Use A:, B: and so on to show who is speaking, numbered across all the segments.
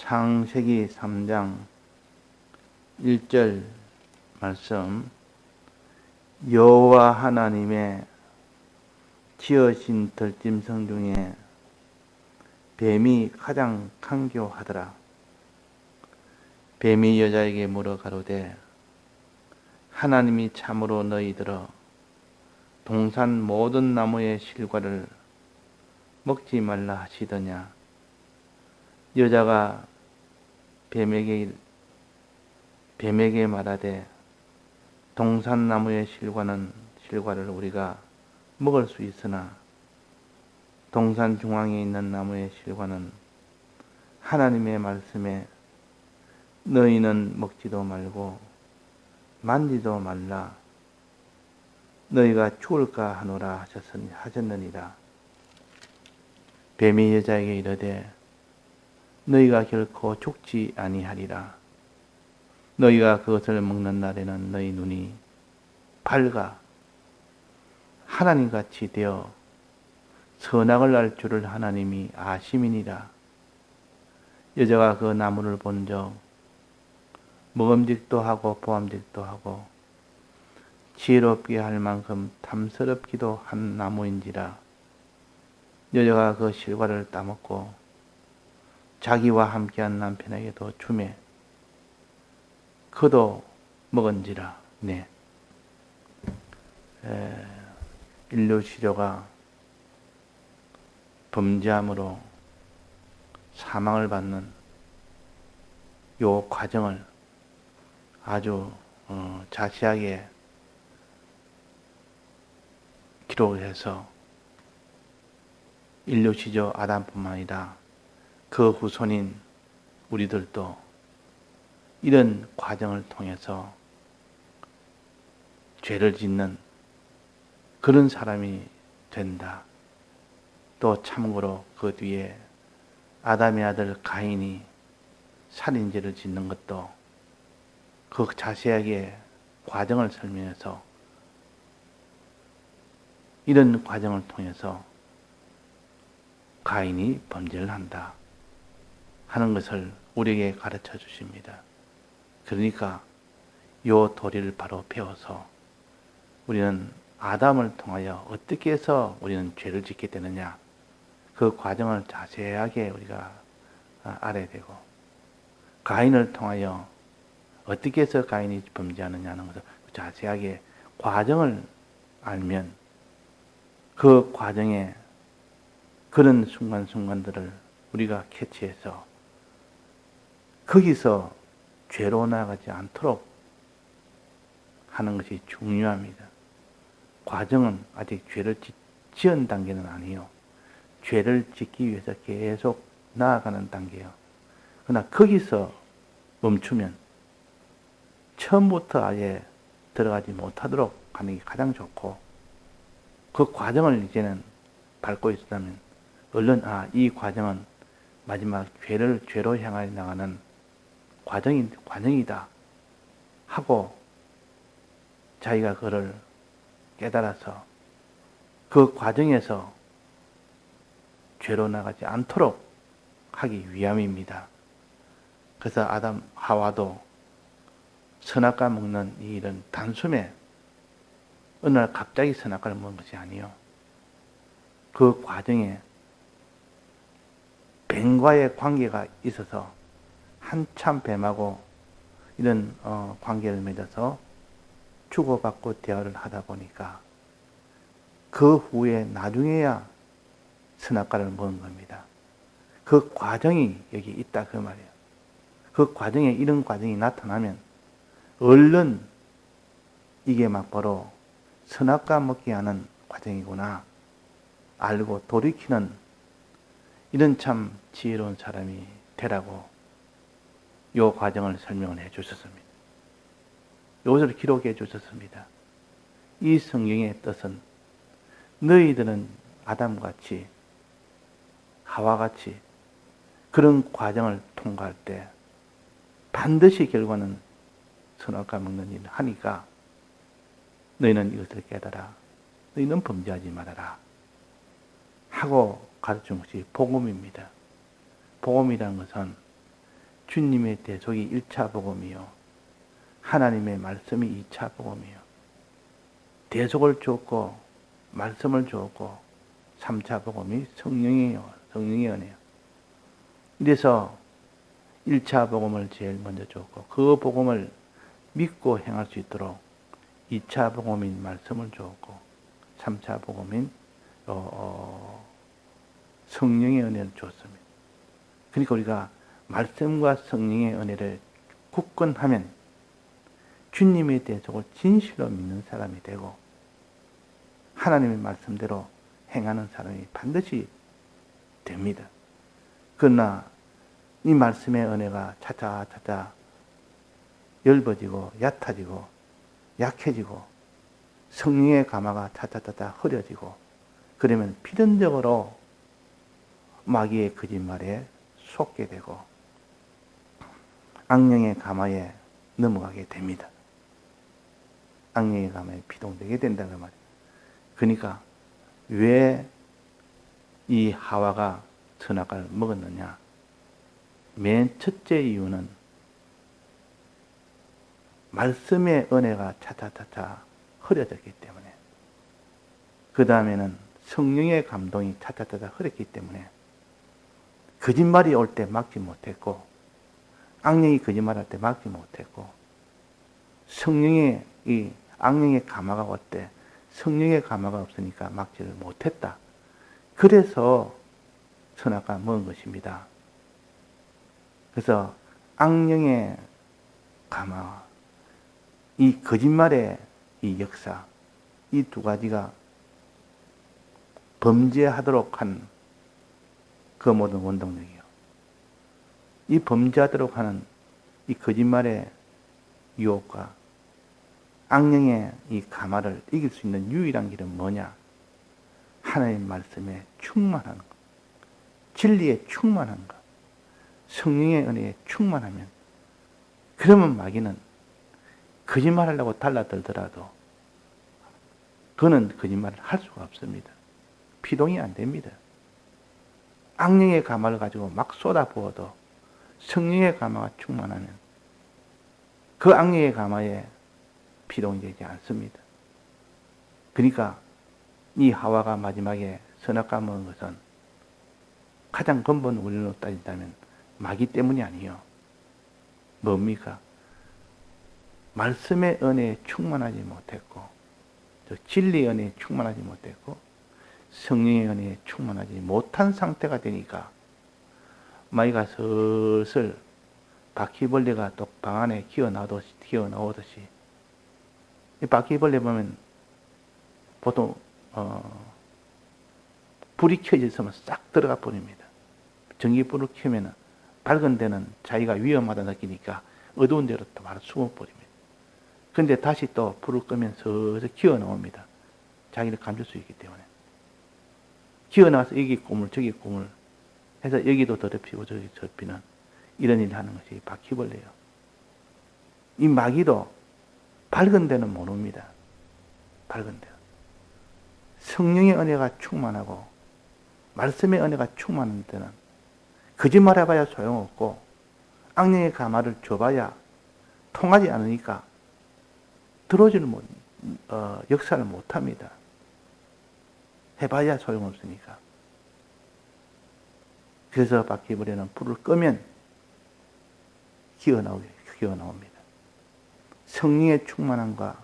A: 창세기 3장 1절 말씀, 여호와 하나님의 지으신 들짐승 중에 뱀이 가장 강교하더라. 뱀이 여자에게 물어 가로되 하나님이 참으로 너희들어 동산 모든 나무의 실과를 먹지 말라 하시더냐. 여자가 뱀에게 말하되 동산 나무의 실과를 우리가 먹을 수 있으나 동산 중앙에 있는 나무의 실과는 하나님의 말씀에 너희는 먹지도 말고 만지도 말라 너희가 죽을까 하노라 하셨느니라. 뱀이 여자에게 이르되 너희가 결코 죽지 아니하리라. 너희가 그것을 먹는 날에는 너희 눈이 밝아 하나님같이 되어 선악을 알 줄을 하나님이 아심이니라. 여자가 그 나무를 본즉 먹음직도 하고 보암직도 하고 지혜롭게 할 만큼 탐스럽기도 한 나무인지라. 여자가 그 실과를 따먹고 자기와 함께한 남편에게도 주매 그도 먹은지라. 네. 인류 시조가 범죄함으로 사망을 받는 요 과정을 아주 자세하게 기록을 해서 인류 시조 아담뿐만 아니라 그 후손인 우리들도 이런 과정을 통해서 죄를 짓는 그런 사람이 된다. 또 참고로 그 뒤에 아담의 아들 가인이 살인죄를 짓는 것도 그 자세하게 과정을 설명해서 이런 과정을 통해서 가인이 범죄를 한다 하는 것을 우리에게 가르쳐 주십니다. 그러니까 요 도리를 바로 배워서 우리는 아담을 통하여 어떻게 해서 우리는 죄를 짓게 되느냐 그 과정을 자세하게 우리가 알아야 되고, 가인을 통하여 어떻게 해서 가인이 범죄하느냐 하는 것을 자세하게 과정을 알면 그 과정에 그런 순간순간들을 우리가 캐치해서 거기서 죄로 나가지 않도록 하는 것이 중요합니다. 과정은 아직 죄를 지은 단계는 아니에요. 죄를 짓기 위해서 계속 나아가는 단계예요. 그러나 거기서 멈추면 처음부터 아예 들어가지 못하도록 하는 게 가장 좋고, 그 과정을 이제는 밟고 있다면 얼른 이 과정은 마지막 죄로 향해 나가는 과정이다 하고 자기가 그를 깨달아서 그 과정에서 죄로 나가지 않도록 하기 위함입니다. 그래서 아담 하와도 선악과 먹는 이 일은 단숨에 어느 날 갑자기 선악과를 먹은 것이 아니요, 그 과정에 뱀과의 관계가 있어서 한참 뱀하고 이런 관계를 맺어서 주고받고 대화를 하다 보니까 그 후에 나중에야 선악과를 먹은 겁니다. 그 과정이 여기 있다 그 말이에요. 그 과정에 이런 과정이 나타나면 얼른 이게 막 바로 선악과 먹게 하는 과정이구나 알고 돌이키는 이런 참 지혜로운 사람이 되라고 요 과정을 설명을 해 주셨습니다. 이것을 기록해 주셨습니다. 이 성경의 뜻은 너희들은 아담같이 하와같이 그런 과정을 통과할 때 반드시 결과는 선악과 먹는 일을 하니까 너희는 이것을 깨달아. 너희는 범죄하지 말아라 하고 가르친 것이 복음입니다. 복음이라는 것은 주님의 대속이 1차 복음이요. 하나님의 말씀이 2차 복음이요. 대속을 주었고 말씀을 주었고 3차 복음이 성령이에요. 성령의 은혜요. 이래서 1차 복음을 제일 먼저 주었고 그 복음을 믿고 행할 수 있도록 2차 복음인 말씀을 주었고 3차 복음인 성령의 은혜를 주었습니다. 그러니까 우리가 말씀과 성령의 은혜를 굳건하면 주님의 대속을 진실로 믿는 사람이 되고 하나님의 말씀대로 행하는 사람이 반드시 됩니다. 그러나 이 말씀의 은혜가 차차차차 엷어지고 얕아지고 약해지고 성령의 감화가 차차차차 흐려지고 그러면 필연적으로 마귀의 거짓말에 속게 되고 악령의 감화에 넘어가게 됩니다. 악령의 감화에 피동되게 된다는 말이에요. 그러니까 왜 이 하와가 선악과를 먹었느냐? 맨 첫째 이유는 말씀의 은혜가 차차차차 흐려졌기 때문에, 그 다음에는 성령의 감동이 차차차차 흐렸기 때문에 거짓말이 올 때 막지 못했고 악령이 거짓말할 때 막지 못했고 성령의 이 악령의 감화가 올 때 성령의 감화가 없으니까 막지를 못했다. 그래서 선악과 먹은 것입니다. 그래서 악령의 감화, 이 거짓말의 이 역사, 이 두 가지가 범죄하도록 한 그 모든 원동력이요. 이 범죄하도록 하는 이 거짓말의 유혹과 악령의 이 감화를 이길 수 있는 유일한 길은 뭐냐? 하나님의 말씀에 충만한 것, 진리에 충만한 것, 성령의 은혜에 충만하면, 그러면 마귀는 거짓말하려고 달라들더라도 그는 거짓말을 할 수가 없습니다. 피동이 안 됩니다. 악령의 감화를 가지고 막 쏟아부어도 성령의 감화가 충만하면 그 악령의 감화에 피동이 되지 않습니다. 그러니까 이 하와가 마지막에 선악과 먹은 것은 가장 근본 원인으로 따진다면 마귀 때문이 아니에요. 뭡니까? 말씀의 은혜에 충만하지 못했고, 진리의 은혜에 충만하지 못했고, 성령의 은혜에 충만하지 못한 상태가 되니까 마귀가 슬슬 바퀴벌레가 또 방 안에 기어나오듯이, 이 바퀴벌레 보면 보통 불이 켜져 있으면 싹 들어가 버립니다. 전기불을 켜면 밝은 데는 자기가 위험하다 느끼니까 어두운 데로 또 바로 숨어버립니다. 그런데 다시 또 불을 끄면 서서 기어 나옵니다. 자기를 감출 수 있기 때문에. 기어 나와서 여기 꼬물 저기 꼬물 해서 여기도 더럽히고 저기 더럽히는 이런 일을 하는 것이 바퀴벌레예요. 이 마귀도 밝은 데는 못 옵니다. 밝은 데. 성령의 은혜가 충만하고 말씀의 은혜가 충만한 데는 거짓말 해봐야 소용없고 악령의 감화를 줘봐야 통하지 않으니까 들어오지는 역사를 못합니다. 해봐야 소용없으니까. 그래서 바퀴벌레는 불을 끄면 기어나옵니다. 성령의 충만함과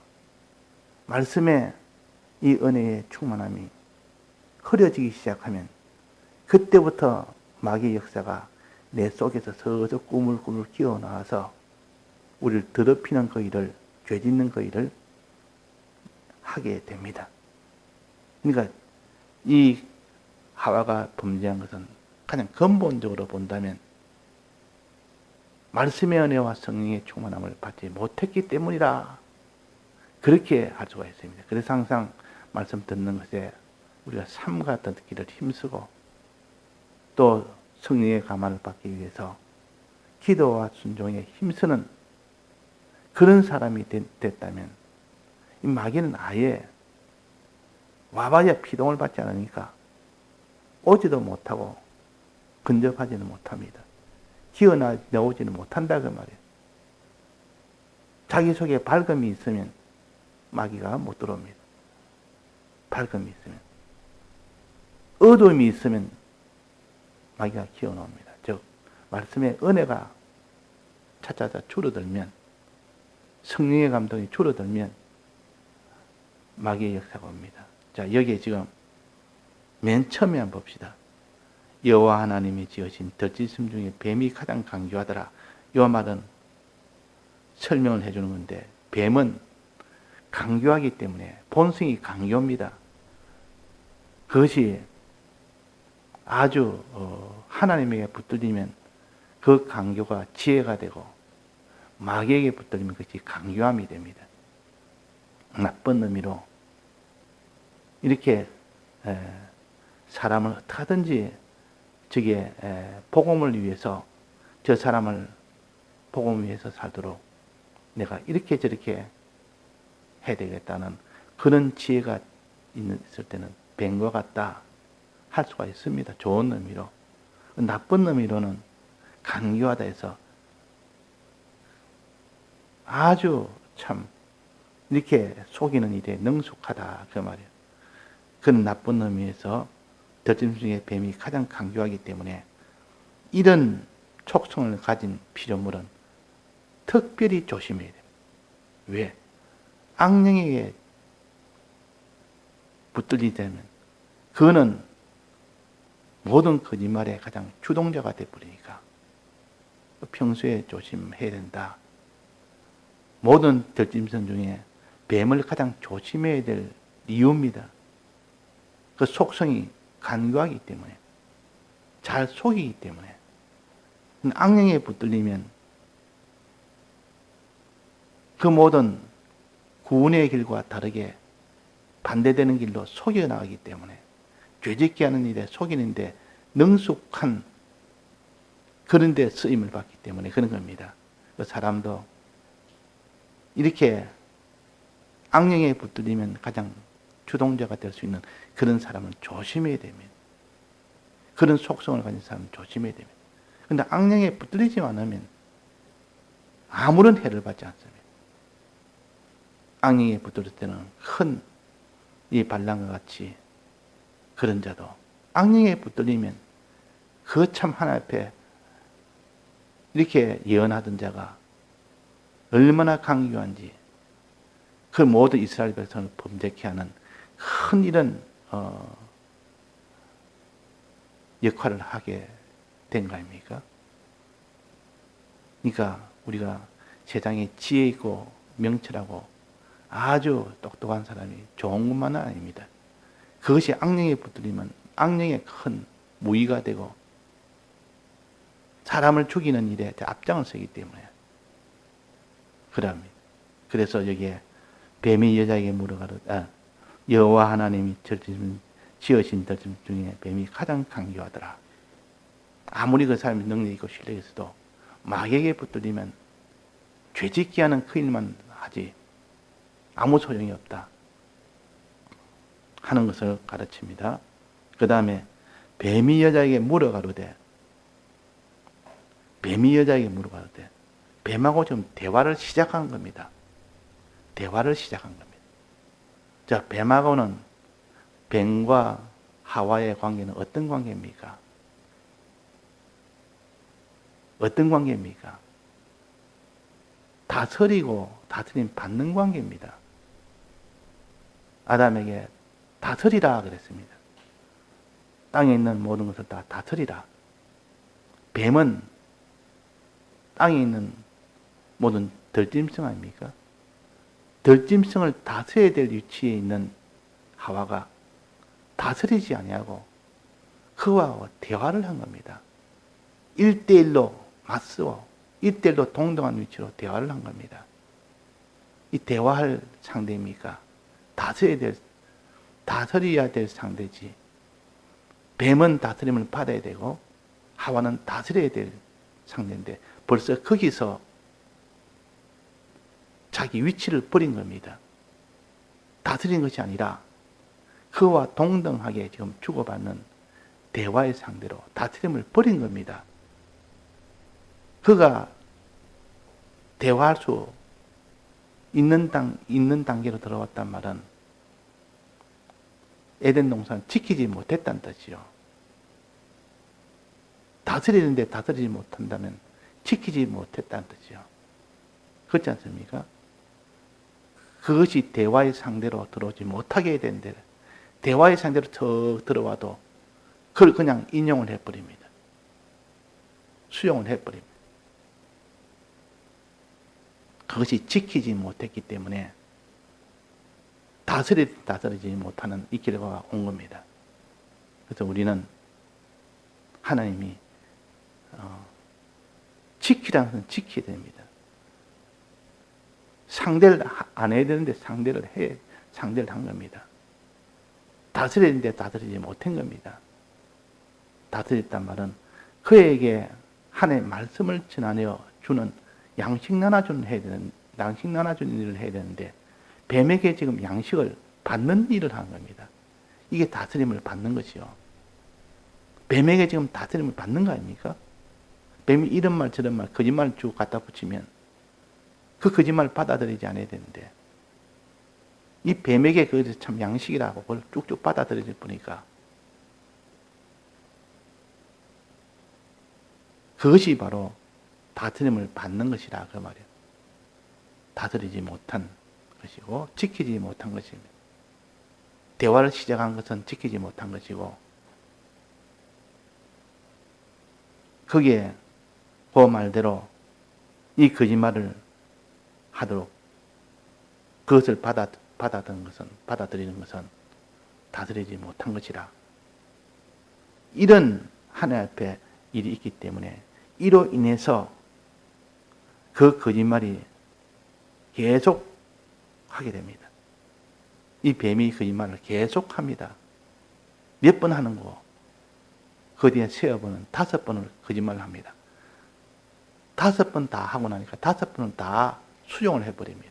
A: 말씀의 이 은혜의 충만함이 흐려지기 시작하면 그때부터 마귀의 역사가 내 속에서 서서 꾸물꾸물 기어나와서 우리를 더럽히는 그 일을, 죄짓는 그 일을 하게 됩니다. 그러니까 이 하와가 범죄한 것은 가장 근본적으로 본다면 말씀의 은혜와 성령의 충만함을 받지 못했기 때문이다. 그렇게 할 수가 있습니다. 그래서 항상 말씀 듣는 것에 우리가 삶과 같은 길을 힘쓰고 또 성령의 감화를 받기 위해서 기도와 순종에 힘쓰는 그런 사람이 됐다면 이 마귀는 아예 와봐야 피동을 받지 않으니까 오지도 못하고 근접하지는 못합니다. 기어나오지는 못한다 그 말이에요. 자기 속에 밝음이 있으면 마귀가 못 들어옵니다. 밝음이 있으면. 어둠이 있으면 마귀가 기어나옵니다. 즉 말씀의 은혜가 차차차 줄어들면, 성령의 감동이 줄어들면 마귀의 역사가 옵니다. 자, 여기에 지금 맨 처음에 한번 봅시다. 여호와 하나님이 지으신 들짐승 중에 뱀이 가장 강교하더라. 이 말은 설명을 해주는 건데, 뱀은 강교하기 때문에 본성이 강교합니다. 그것이 아주 하나님에게 붙들리면 그 강교가 지혜가 되고, 마귀에게 붙들리면 그것이 강교함이 됩니다. 나쁜 의미로 이렇게 사람을 어떻게 하든지 저게 복음을 위해서, 저 사람을 복음을 위해서 살도록 내가 이렇게 저렇게 해야 되겠다는 그런 지혜가 있을 때는 뱀과 같다 할 수가 있습니다. 좋은 의미로. 나쁜 의미로는 간교하다 해서 아주 참 이렇게 속이는 일에 능숙하다 그 말이에요. 그런 나쁜 의미에서 들짐승 중에 뱀이 가장 강교하기 때문에 이런 촉성을 가진 피조물은 특별히 조심해야 됩니다. 왜? 악령에게 붙들리자면 그는 모든 거짓말의 가장 주동자가 되어버리니까 평소에 조심해야 된다. 모든 들짐승 중에 뱀을 가장 조심해야 될 이유입니다. 그 속성이 간교하기 때문에, 잘 속이기 때문에. 악령에 붙들리면 그 모든 구원의 길과 다르게 반대되는 길로 속여 나가기 때문에, 죄짓게 하는 일에 속이는데 능숙한 그런 데 쓰임을 받기 때문에 그런 겁니다. 그 사람도 이렇게 악령에 붙들리면 가장 주동자가 될 수 있는 그런 사람은 조심해야 됩니다. 그런 속성을 가진 사람은 조심해야 됩니다. 그런데 악령에 붙들리지 않으면 아무런 해를 받지 않습니다. 악령에 붙들릴 때는 큰 이 발랑과 같이 그런 자도 악령에 붙들리면 그 참 하나님 앞에 이렇게 예언하던 자가 얼마나 강교한지, 그 모든 이스라엘 백성을 범죄케 하는 큰 이런 역할을 하게 된 거 아닙니까? 그러니까 우리가 세상에 지혜 있고 명철하고 아주 똑똑한 사람이 좋은 것만은 아닙니다. 그것이 악령에 붙들리면 악령의 큰 무의가 되고 사람을 죽이는 일에 앞장을 서기 때문에 그럽니다. 그래서 여기에 뱀이 여자에게 물어가로되 여호와 하나님이 지으신 들짐승 중에 뱀이 가장 강교하더라. 아무리 그 사람이 능력이 있고 실력이 있어도 마귀에게 붙들리면 죄짓게 하는 그 일만 하지 아무 소용이 없다 하는 것을 가르칩니다. 그 다음에 뱀이 여자에게 물어가로되, 뱀이 여자에게 물어가로되, 뱀하고 지금 대화를 시작한 겁니다. 대화를 시작한 겁니다. 자, 뱀하고는, 뱀과 하와의 관계는 어떤 관계입니까? 어떤 관계입니까? 다스리고 다스림 받는 관계입니다. 아담에게 다스리라 그랬습니다. 땅에 있는 모든 것을 다 다스리라. 뱀은 땅에 있는 모든 들짐승 아닙니까? 들짐승을 다스려야 될 위치에 있는 하와가 다스리지 아니하고 그와 대화를 한 겁니다. 1대1로 맞서고 1대1로 동등한 위치로 대화를 한 겁니다. 이 대화할 상대입니까? 다스려야 될 상대지. 뱀은 다스림을 받아야 되고 하와는 다스려야 될 상대인데 벌써 거기서 자기 위치를 버린 겁니다. 다스린 것이 아니라 그와 동등하게 지금 주고받는 대화의 상대로 다스림을 버린 겁니다. 그가 대화할 수 있는 단계로 들어왔단 말은 에덴 동산을 지키지 못했다는 뜻이요. 다스리는데 다스리지 못한다면 지키지 못했다는 뜻이요. 그렇지 않습니까? 그것이 대화의 상대로 들어오지 못하게 되는데 대화의 상대로 더 들어와도 그걸 그냥 인용을 해버립니다. 수용을 해버립니다. 그것이 지키지 못했기 때문에 다스리지 못하는 이 결과가 온 겁니다. 그래서 우리는 하나님이 지키라는 것은 지켜야 됩니다. 상대를 안 해야 되는데 상대를 한 겁니다. 다스려야 되는데 다스리지 못한 겁니다. 다스렸단 말은 그에게 하나님의 말씀을 전하여 주는 양식 나눠주는 일을 해야 되는데 뱀에게 지금 양식을 받는 일을 한 겁니다. 이게 다스림을 받는 것이요. 뱀에게 지금 다스림을 받는 거 아닙니까? 뱀이 이런 말 저런 말 거짓말을 쭉 갖다 붙이면 그 거짓말을 받아들이지 않아야 되는데 이 뱀에게 그것이 참 양식이라고 그걸 쭉쭉 받아들이지 보니까 그것이 바로 다스림을 받는 것이라 그 말이에요. 다스리지 못한 것이고 지키지 못한 것입니다. 대화를 시작한 것은 지키지 못한 것이고 거기에 그 말대로 이 거짓말을 하도록 그것을 받아들이는 것은 다스리지 못한 것이라. 이런 하나님 앞에 일이 있기 때문에 이로 인해서 그 거짓말이 계속 하게 됩니다. 이 뱀이 거짓말을 계속 합니다. 몇 번 하는 거, 그 뒤에 3번은 5번을 거짓말을 합니다. 5번 다 하고 나니까 5번은 다 수용을 해버립니다.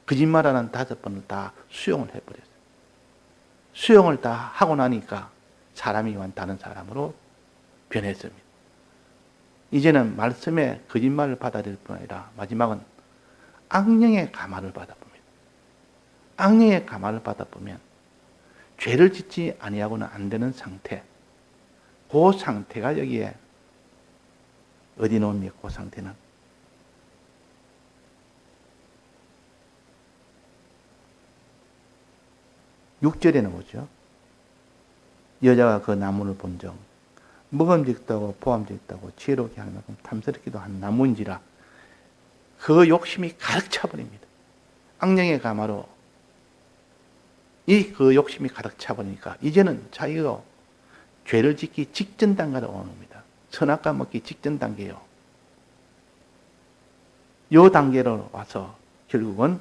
A: 거짓말하는 5번을 다 수용을 해버렸어요. 수용을 다 하고 나니까 사람이 완 다른 사람으로 변했습니다. 이제는 말씀에 거짓말을 받아들일 뿐 아니라 마지막은 악령의 감화를 받아봅니다. 악령의 감화를 받아보면 죄를 짓지 아니하고는 안 되는 상태, 그 상태가 여기에 어디 놓습니까? 그 상태는 6절에 나오죠. 여자가 그 나무를 본 적 먹음직다고 보암직다고 지혜롭게 하는 만큼 탐스럽기도 한 나무인지라 그 욕심이 가득 차버립니다. 악령의 가마로 그 욕심이 가득 차버리니까 이제는 자기가 죄를 짓기 직전 단계로 오는 겁니다. 선악과 먹기 직전 단계요. 요 단계로 와서 결국은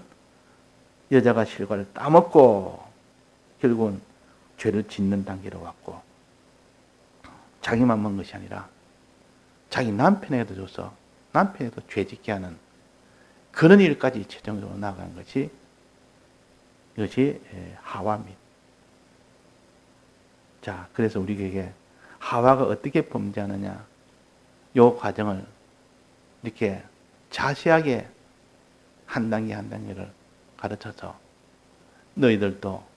A: 여자가 실과를 따먹고 결국은 죄를 짓는 단계로 왔고 자기만 먹은 것이 아니라 자기 남편에게도 줘서 남편에게도 죄 짓게 하는 그런 일까지 최종적으로 나아간 것이 이것이 하와입니다. 자, 그래서 우리에게 하와가 어떻게 범죄하느냐 이 과정을 이렇게 자세하게 한 단계 한 단계를 가르쳐서 너희들도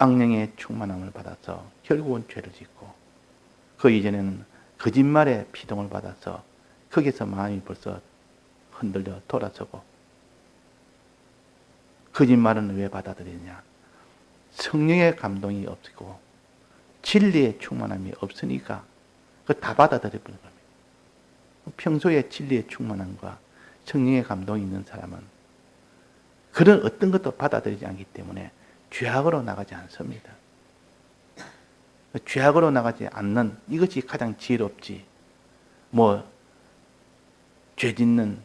A: 악령의 충만함을 받아서 결국은 죄를 짓고 그 이전에는 거짓말의 피동을 받아서 거기서 마음이 벌써 흔들려 돌아서고 거짓말은 왜 받아들이냐? 성령의 감동이 없고 진리의 충만함이 없으니까 그거 다 받아들여버리는 겁니다. 평소에 진리의 충만함과 성령의 감동이 있는 사람은 그런 어떤 것도 받아들이지 않기 때문에 죄악으로 나가지 않습니다. 죄악으로 나가지 않는 이것이 가장 지혜롭지. 죄 짓는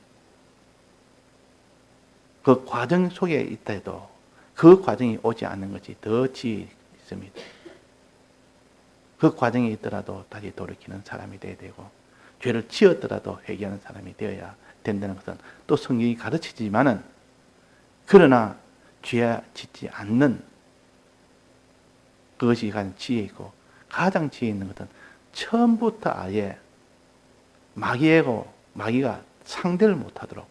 A: 그 과정 속에 있다 해도 그 과정이 오지 않는 것이 더 지혜 있습니다. 그 과정에 있더라도 다시 돌이키는 사람이 되어야 되고 죄를 지었더라도 회개하는 사람이 되어야 된다는 것은 또 성경이 가르치지만은 그러나 죄 짓지 않는 그것이 가장 지혜이고 가장 지혜 있는 것은 처음부터 아예 마귀가 상대를 못하도록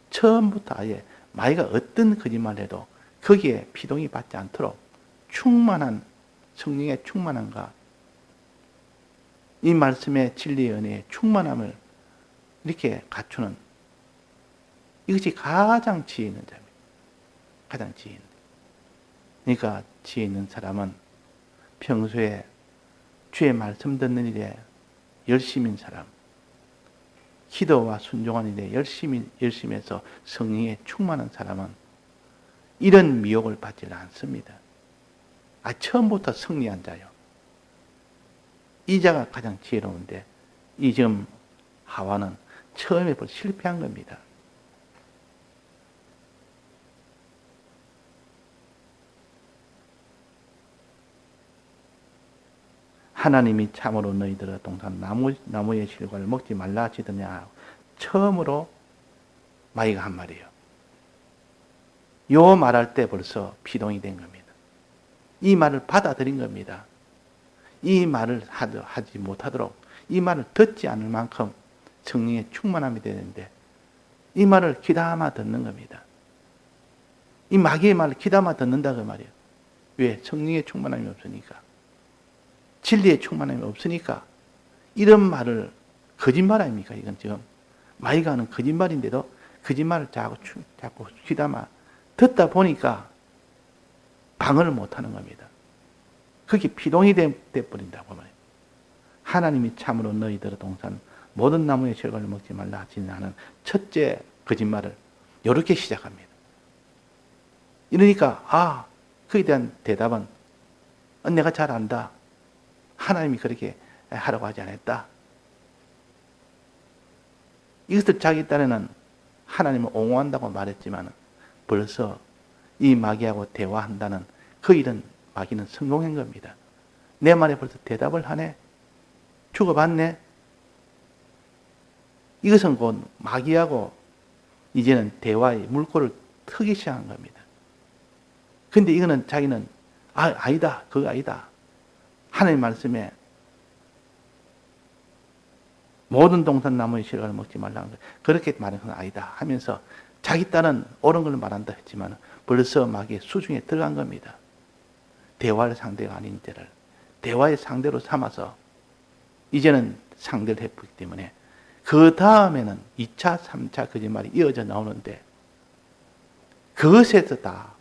A: 처음부터 아예 마귀가 어떤 거짓말을 해도 거기에 피동이 받지 않도록 충만한 성령의 충만함과 이 말씀의 진리의 은혜의 충만함을 이렇게 갖추는 이것이 가장 지혜 있는 자입니다. 가장 지혜 있는. 그러니까 지혜 있는 사람은 평소에 주의 말씀 듣는 일에 열심인 사람, 기도와 순종하는 일에 열심히 해서 성령에 충만한 사람은 이런 미혹을 받지 않습니다. 처음부터 승리한 자요. 이 자가 가장 지혜로운데 이 지금 하와는 처음에 벌써 실패한 겁니다. 하나님이 참으로 너희들의 동산 나무의 실과를 먹지 말라 하시더냐. 처음으로 마귀가 한 말이에요. 요 말할 때 벌써 피동이 된 겁니다. 이 말을 받아들인 겁니다. 이 말을 하지 못하도록 이 말을 듣지 않을 만큼 성령의 충만함이 되는데 이 말을 귀담아 듣는 겁니다. 이 마귀의 말을 귀담아 듣는다 그 말이에요. 왜? 성령의 충만함이 없으니까. 진리의 충만함이 없으니까. 이런 말을 거짓말 아닙니까? 이건 지금 마귀가 하는 거짓말인데도 거짓말을 자꾸 귀담아 듣다 보니까 방어를 못하는 겁니다. 그게 피동이 돼버린다고 말해요. 하나님이 참으로 너희들의 동산 모든 나무의 실과를 먹지 말라 하시는 하는 첫째 거짓말을 이렇게 시작합니다. 이러니까 그에 대한 대답은 내가 잘 안다. 하나님이 그렇게 하라고 하지 않았다. 이것을 자기 딴에는 하나님을 옹호한다고 말했지만 벌써 이 마귀하고 대화한다는 그 일은 마귀는 성공한 겁니다. 내 말에 벌써 대답을 하네. 주고받네. 이것은 곧 마귀하고 이제는 대화의 물꼬를 트기 시작한 겁니다. 근데 이거는 자기는 아니다. 그거 아니다. 하나님 말씀에 모든 동산 나무의 실과를 먹지 말라는 거예요. 그렇게 말하는 건 아니다 하면서 자기 딸은 옳은 걸 말한다 했지만 벌써 마귀의 수중에 들어간 겁니다. 대화의 상대가 아닌 때를 대화의 상대로 삼아서 이제는 상대를 해보기 때문에 그 다음에는 2차, 3차 거짓말이 이어져 나오는데 그것에서 다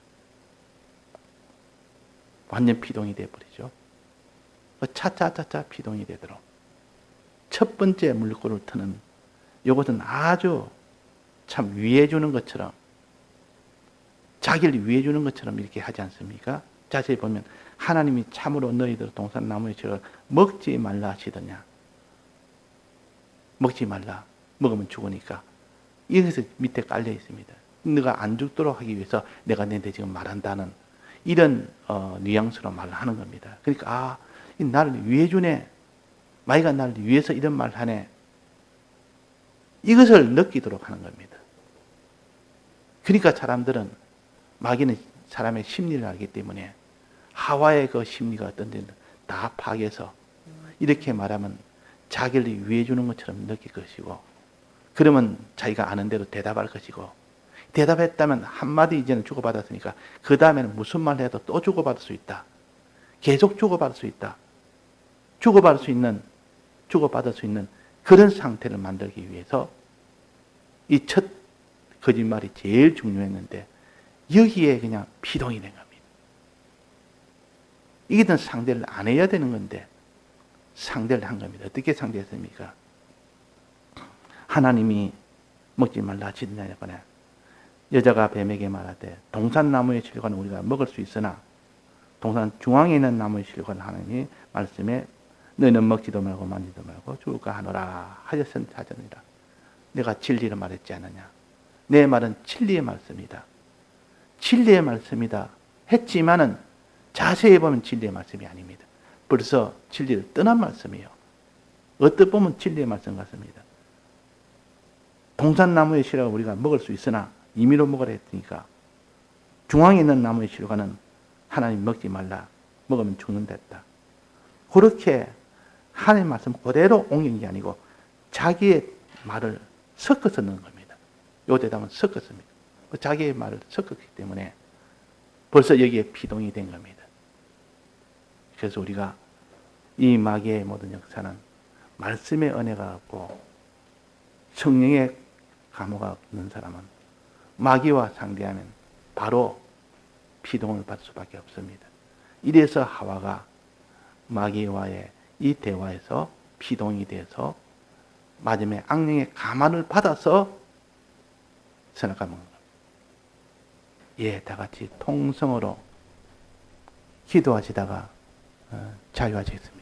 A: 완전 피동이 되어버리죠. 차차차차 피동이 되도록 첫 번째 물꼬를 트는 이것은 아주 참 위해 주는 것처럼 자기를 위해 주는 것처럼 이렇게 하지 않습니까? 자세히 보면 하나님이 참으로 너희들 동산 나무의 실을 먹지 말라 하시더냐. 먹지 말라. 먹으면 죽으니까. 이것이 밑에 깔려 있습니다. 너가 안 죽도록 하기 위해서 내가 너한테 지금 말한다는 이런 뉘앙스로 말을 하는 겁니다. 그러니까 나를 위해 주네. 마귀가 나를 위해서 이런 말을 하네. 이것을 느끼도록 하는 겁니다. 그러니까 사람들은 마귀는 사람의 심리를 알기 때문에 하와의 그 심리가 어떤지 다 파악해서 이렇게 말하면 자기를 위해 주는 것처럼 느낄 것이고 그러면 자기가 아는 대로 대답할 것이고 대답했다면 한마디 이제는 주고받았으니까 그 다음에는 무슨 말을 해도 또 주고받을 수 있다. 계속 주고받을 수 있다. 주고받을 수 있는 그런 상태를 만들기 위해서 이 첫 거짓말이 제일 중요했는데 여기에 그냥 피동이 된 겁니다. 이게든 상대를 안 해야 되는 건데 상대를 한 겁니다. 어떻게 상대했습니까? 하나님이 먹지 말라 하시느냐 이번에 여자가 뱀에게 말하되 동산나무의 실과는 우리가 먹을 수 있으나 동산 중앙에 있는 나무의 실과는 하나님이 말씀에 너희는 먹지도 말고 만지도 말고 죽을까 하노라 하셨은 자전이라. 내가 진리를 말했지 않느냐. 내 말은 진리의 말씀이다. 진리의 말씀이다 했지만은 자세히 보면 진리의 말씀이 아닙니다. 벌써 진리를 떠난 말씀이에요. 어떻게 보면 진리의 말씀 같습니다. 동산나무의 실과는 우리가 먹을 수 있으나 임의로 먹으라 했으니까 중앙에 있는 나무의 실과는 하나님 먹지 말라. 먹으면 죽는다 했다. 그렇게 하나님 말씀 그대로 옮긴 게 아니고 자기의 말을 섞어서 넣은 겁니다. 요 대답은 섞었습니다. 자기의 말을 섞었기 때문에 벌써 여기에 피동이 된 겁니다. 그래서 우리가 이 마귀의 모든 역사는 말씀의 은혜가 없고 성령의 감화가 없는 사람은 마귀와 상대하면 바로 피동을 받을 수밖에 없습니다. 이래서 하와가 마귀와의 이 대화에서 피동이 돼서 마지막에 악령의 감화를 받아서 선악과 먹는 겁니다. 예, 다 같이 통성으로 기도하시다가 자유하시겠습니다.